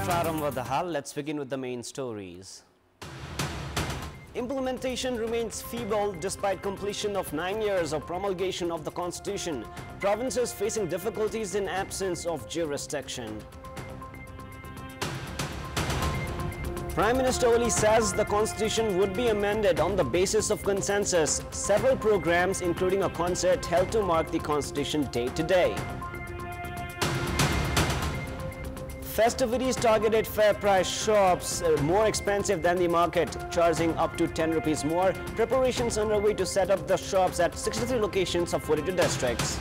Praram, let's begin with the main stories. Implementation remains feeble despite completion of 9 years of promulgation of the Constitution. Provinces facing difficulties in absence of jurisdiction. Prime Minister Oli says the Constitution would be amended on the basis of consensus. Several programs, including a concert, held to mark the Constitution Day today. Festivities targeted fair price shops more expensive than the market, charging up to 10 rupees more. Preparations underway to set up the shops at 63 locations of 42 districts.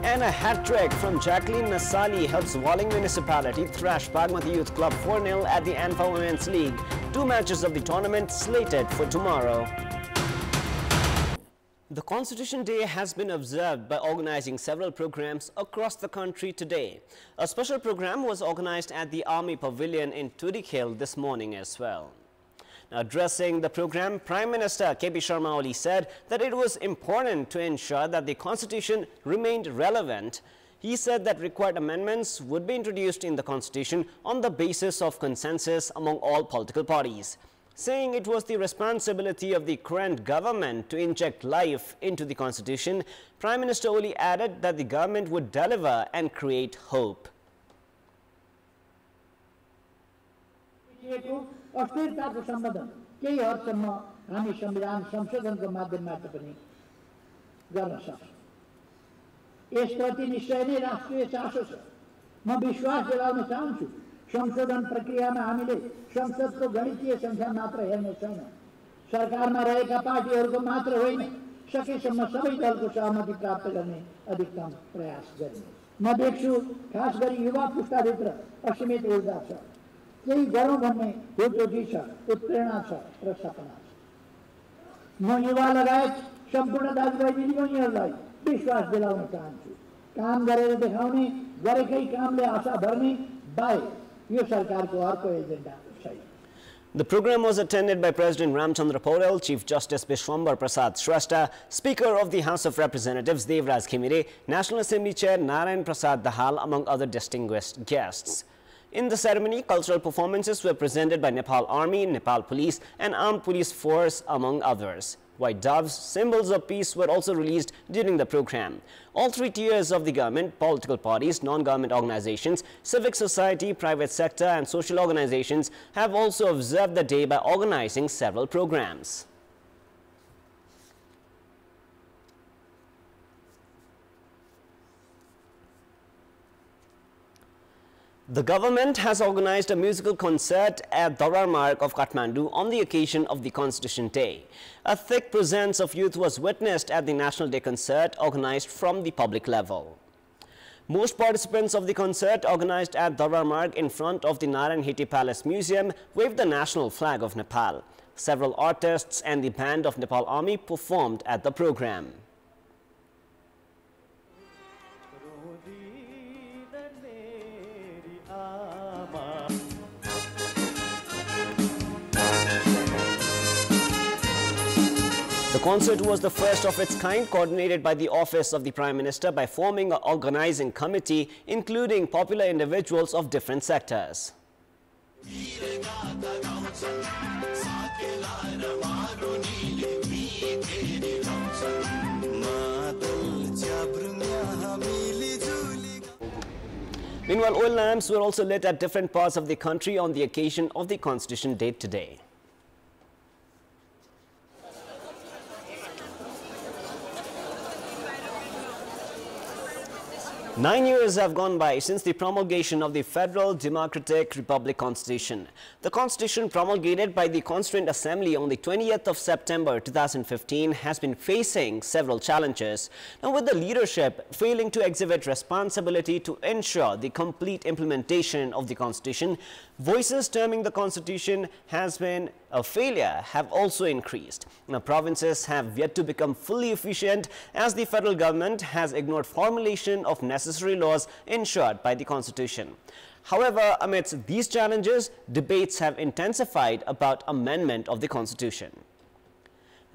And a hat-trick from Jacqueline Nasali helps Walling Municipality thrash Bagmati Youth Club 4-0 at the ANFA Women's League. 2 matches of the tournament slated for tomorrow. The Constitution Day has been observed by organizing several programs across the country today. A special program was organized at the Army Pavilion in Tudikhel this morning as well. Now, addressing the program, Prime Minister KP Sharma Oli said that it was important to ensure that the Constitution remained relevant. He said that required amendments would be introduced in the Constitution on the basis of consensus among all political parties. Saying it was the responsibility of the current government to inject life into the Constitution, Prime Minister Oli added that the government would deliver and create hope. अस्थिरताको सम्बन्धन केही हदसम्म हामी संविधान संशोधनको माध्यमबाट पनि गर्न सक्छौँ। यसप्रति निश्चय नै राष्ट्रिय चासो छ। म विश्वास दिलाउन चाहन्छु संशोधन प्रक्रियामा हामीले संसदको गणितीय संख्या मात्र हेर्ने छैन, सरकारमा रहेका पार्टीहरूको मात्र होइन, सकेसम्म सबै दलको सहमति प्राप्त गर्ने अधिकतम प्रयास गर्ने। म देख्छु खास गरी युवा पुस्ताभित्र असीमित ऊर्जा छ, केही गरौँ भन्ने हुटहुटी छ, उत्प्रेरणा छ र सपना छ। म युवा लगायत सम्पूर्ण दाजुभाइ दिदीबहिनीहरूलाई विश्वास दिलाउन चाहन्छु, काम गरेर देखाउने, गरेकै कामले आशा भर्ने बाहेक यो सरकारको अर्को एजेन्डा छैन। The program was attended by President Ramchandra Paurel, Chief Justice Vishwambar Prasad Shrestha, Speaker of the House of Representatives Devraj Khimire, National Assembly Chair Narayan Prasad Dahal, among other distinguished guests. In the ceremony, cultural performances were presented by Nepal Army, Nepal Police and Armed Police Force, among others. White doves, symbols of peace, were also released during the program. All 3 tiers of the government, political parties, non-government organizations, civic society, private sector and social organizations have also observed the day by organizing several programs. The government has organized a musical concert at Daurar Marg of Kathmandu on the occasion of the Constitution Day. A thick presence of youth was witnessed at the National Day concert organized from the public level. Most participants of the concert organized at Daurar Marg in front of the Narayan Hiti Palace Museum waved the national flag of Nepal. Several artists and the band of Nepal Army performed at the program. The concert was the first of its kind, coordinated by the Office of the Prime Minister by forming an organizing committee, including popular individuals of different sectors. Meanwhile, oil lamps were also lit at different parts of the country on the occasion of the Constitution Day today. Nine years have gone by since the promulgation of the Federal Democratic Republic Constitution. The Constitution promulgated by the Constituent Assembly on the 20th of September 2015 has been facing several challenges. Now, with the leadership failing to exhibit responsibility to ensure the complete implementation of the Constitution, voices terming the Constitution has been a failure have also increased. Now, provinces have yet to become fully efficient as the federal government has ignored formulation of necessary laws ensured by the Constitution. However, amidst these challenges, debates have intensified about amendment of the Constitution.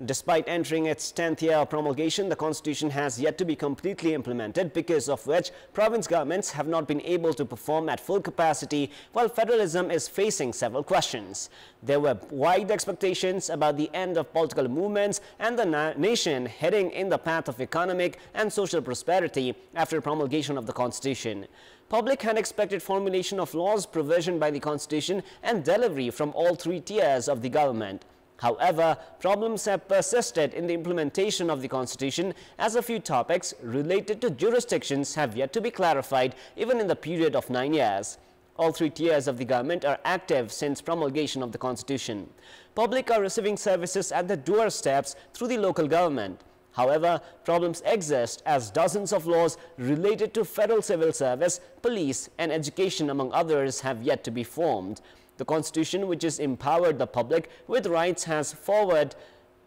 Despite entering its 10th year of promulgation, the constitution has yet to be completely implemented, because of which province governments have not been able to perform at full capacity, while federalism is facing several questions. There were wide expectations about the end of political movements and the nation heading in the path of economic and social prosperity after promulgation of the constitution. Public had expected formulation of laws provisioned by the constitution and delivery from all three tiers of the government. However, problems have persisted in the implementation of the constitution, as a few topics related to jurisdictions have yet to be clarified even in the period of 9 years. All three tiers of the government are active since promulgation of the constitution. Public are receiving services at the doorsteps through the local government. However, problems exist as dozens of laws related to federal civil service, police and education among others have yet to be formed. The constitution, which has empowered the public with rights, has forward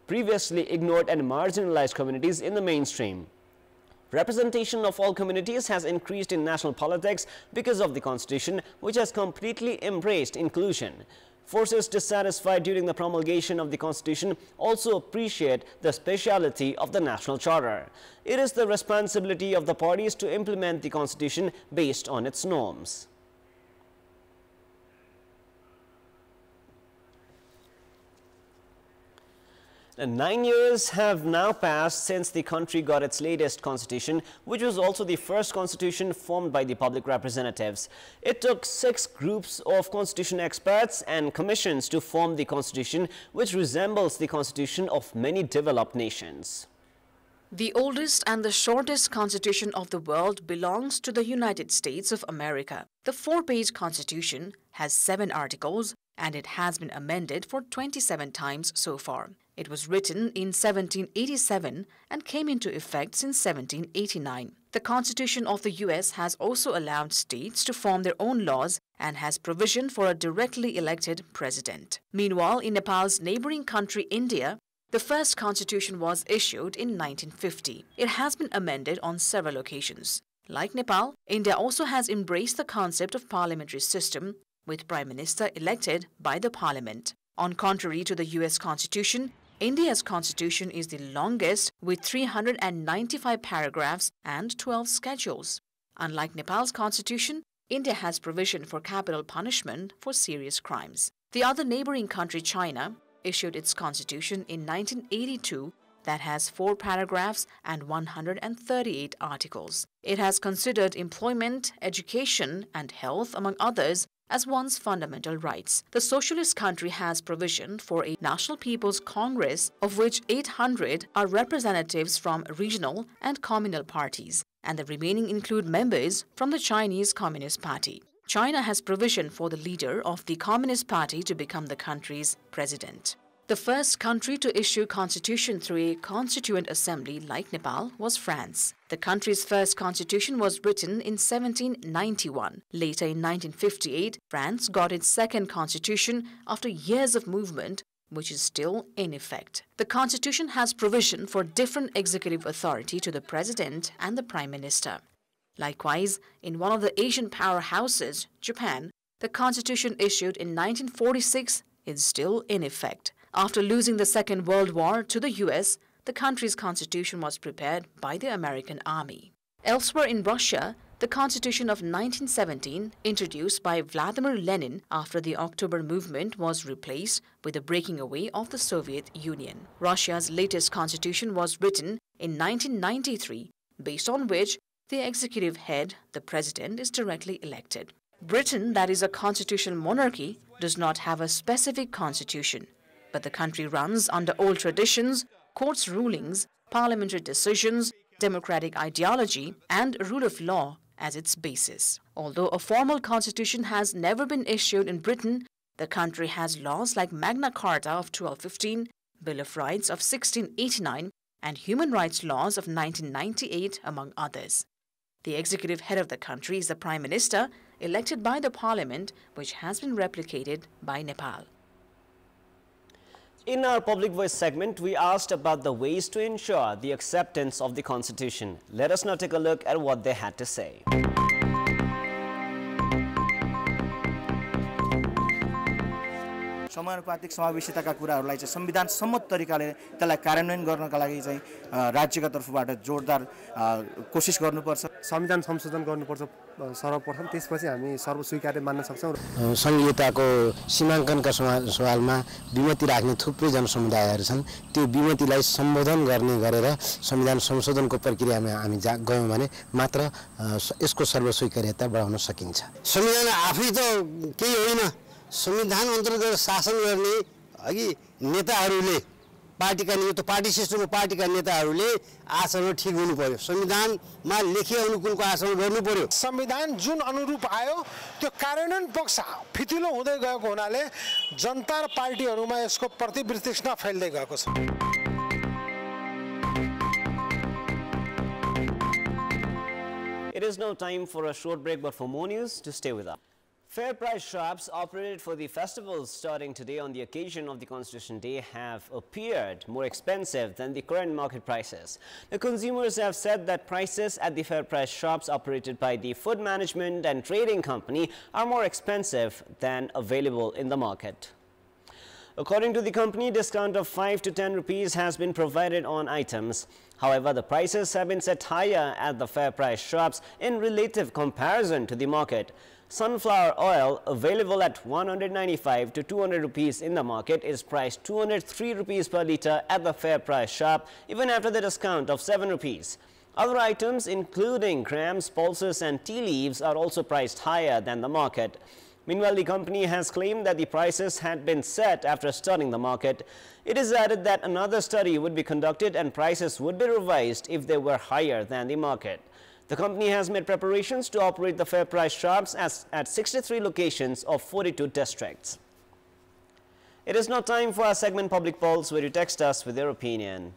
previously ignored and marginalized communities in the mainstream. Representation of all communities has increased in national politics because of the constitution, which has completely embraced inclusion. Forces dissatisfied during the promulgation of the constitution also appreciate the speciality of the national charter. It is the responsibility of the parties to implement the constitution based on its norms. And 9 years have now passed since the country got its latest constitution, which was also the first constitution formed by the public representatives. It took 6 groups of constitution experts and commissions to form the constitution, which resembles the constitution of many developed nations. The oldest and the shortest constitution of the world belongs to the United States of America. The 4-page constitution has 7 articles, and it has been amended for 27 times so far. It was written in 1787 and came into effect since 1789. The Constitution of the US has also allowed states to form their own laws and has provision for a directly elected president. Meanwhile, in Nepal's neighboring country India, the first constitution was issued in 1950. It has been amended on several occasions. Like Nepal, India also has embraced the concept of parliamentary system, with Prime Minister elected by the Parliament. On contrary to the US Constitution, India's constitution is the longest, with 395 paragraphs and 12 schedules. Unlike Nepal's constitution, India has provision for capital punishment for serious crimes. The other neighboring country, China, issued its constitution in 1982 that has 4 paragraphs and 138 articles. It has considered employment, education and health, among others, as one's fundamental rights. The socialist country has provision for a National People's Congress, of which 800 are representatives from regional and communal parties, and the remaining include members from the Chinese Communist Party. China has provision for the leader of the Communist Party to become the country's president. The first country to issue constitution through a constituent assembly like Nepal was France. The country's first constitution was written in 1791. Later in 1958, France got its second constitution after years of movement, which is still in effect. The constitution has provision for different executive authority to the president and the prime minister. Likewise, in one of the Asian powerhouses, Japan, the constitution issued in 1946 is still in effect. After losing the Second World War to the US, the country's constitution was prepared by the American Army. Elsewhere in Russia, the Constitution of 1917, introduced by Vladimir Lenin after the October movement, was replaced with the breaking away of the Soviet Union. Russia's latest constitution was written in 1993, based on which the executive head, the president, is directly elected. Britain, that is a constitutional monarchy, does not have a specific constitution, but the country runs under old traditions, courts' rulings, parliamentary decisions, democratic ideology, and rule of law as its basis. Although a formal constitution has never been issued in Britain, the country has laws like Magna Carta of 1215, Bill of Rights of 1689, and human rights laws of 1998, among others. The executive head of the country is the Prime Minister, elected by the Parliament, which has been replicated by Nepal. In our Public Voice segment, we asked about the ways to ensure the acceptance of the Constitution. Let us now take a look at what they had to say. समानुपातिक समावेशिताका कुराहरूलाई चाहिँ संविधान सम्मत तरिकाले त्यसलाई कार्यान्वयन गर्नका लागि चाहिँ राज्यका तर्फबाट जोरदार कोसिस गर्नुपर्छ। संविधान संशोधन गर्नुपर्छ सर्वप्रथम, त्यसपछि हामी सर्वस्वीकार्य मान्न सक्छौँ। संहिताको सीमाङ्कनका सवालमा विमति राख्ने थुप्रै जनसमुदायहरू छन्, त्यो विमतिलाई सम्बोधन गरेर संविधान संशोधनको प्रक्रियामा हामी गयौँ भने मात्र यसको सर्वस्वीकार्यता बढाउन सकिन्छ। संविधान आफै त केही होइन, संविधान अन्तर्गत शासन गर्ने अघि नेताहरूले पार्टी सिस्टमको पार्टीका नेताहरूले आचरण ठिक हुनु पर्यो, संविधानमा लेखे अनुकूलको आचरण गर्नु पर्यो। संविधान जुन अनुरूप आयो त्यो कार्यान्वयन पक्ष फितिलो हुँदै गएको हुनाले जनता र पार्टीहरूमा यसको प्रति वितृष्णा फैल्दै गएको छ। It is now time for a short break, but for more news, to stay with us. Fair price shops operated for the festivals starting today on the occasion of the Constitution Day have appeared more expensive than the current market prices. The consumers have said that prices at the fair price shops operated by the Food Management and Trading Company are more expensive than available in the market. According to the company, discount of 5 to 10 rupees has been provided on items. However, the prices have been set higher at the fair price shops in relative comparison to the market. Sunflower oil, available at 195 to 200 rupees in the market, is priced 203 rupees per litre at the fair price shop, even after the discount of 7 rupees. Other items, including grams, pulses and tea leaves, are also priced higher than the market. Meanwhile, the company has claimed that the prices had been set after studying the market. It is added that another study would be conducted and prices would be revised if they were higher than the market. The company has made preparations to operate the fair price shops at 63 locations of 42 districts. It is now time for our segment Public Polls, where you text us with your opinion.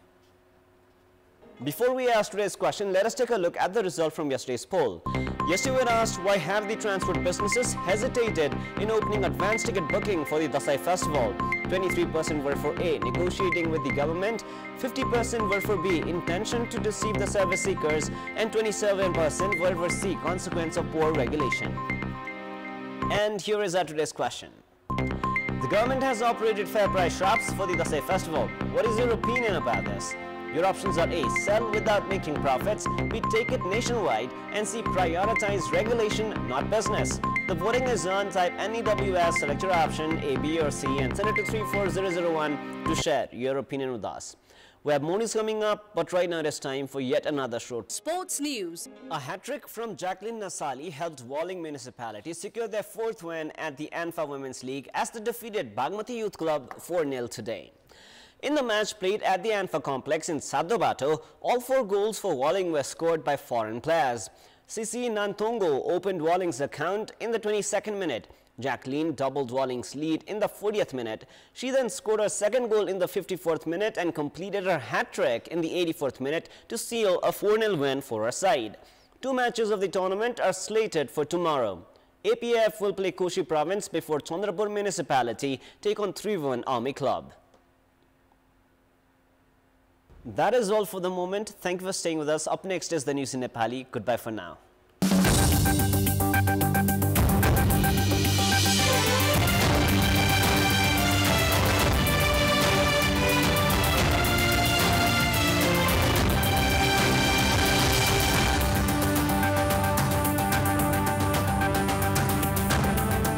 Before we ask today's question, let us take a look at the result from yesterday's poll. Yesterday we had asked, why have the transport businesses hesitated in opening advance ticket booking for the Dasai festival? 23% were for A, negotiating with the government, 50% were for B, intention to deceive the service seekers, and 27% were for C, consequence of poor regulation. And here is our today's question. The government has operated fair price shops for the Dasai festival. What is your opinion about this? Your options are A, sell without making profits, B, take it nationwide, and C, prioritize regulation, not business. The voting is on. Type NEWS, select your option A, B or C, and send it to 34001 to share your opinion with us. We have more news coming up, but right now it is time for yet another short sports news. A hat-trick from Jacqueline Nasali helped Walling Municipality secure their 4th win at the ANFA Women's League as they defeated Bagmati Youth Club 4-0 today. In the match played at the ANFA complex in Sadobato, all 4 goals for Walling were scored by foreign players. Sisi Nantongo opened Walling's account in the 22nd minute. Jacqueline doubled Walling's lead in the 40th minute. She then scored her 2nd goal in the 54th minute and completed her hat-trick in the 84th minute to seal a 4-0 win for her side. 2 matches of the tournament are slated for tomorrow. APF will play Koshi Province before Chandrapur Municipality take on Tribhuvan Army Club. That is all for the moment. Thank you for staying with us. Up next is the news in Nepali. Goodbye for now.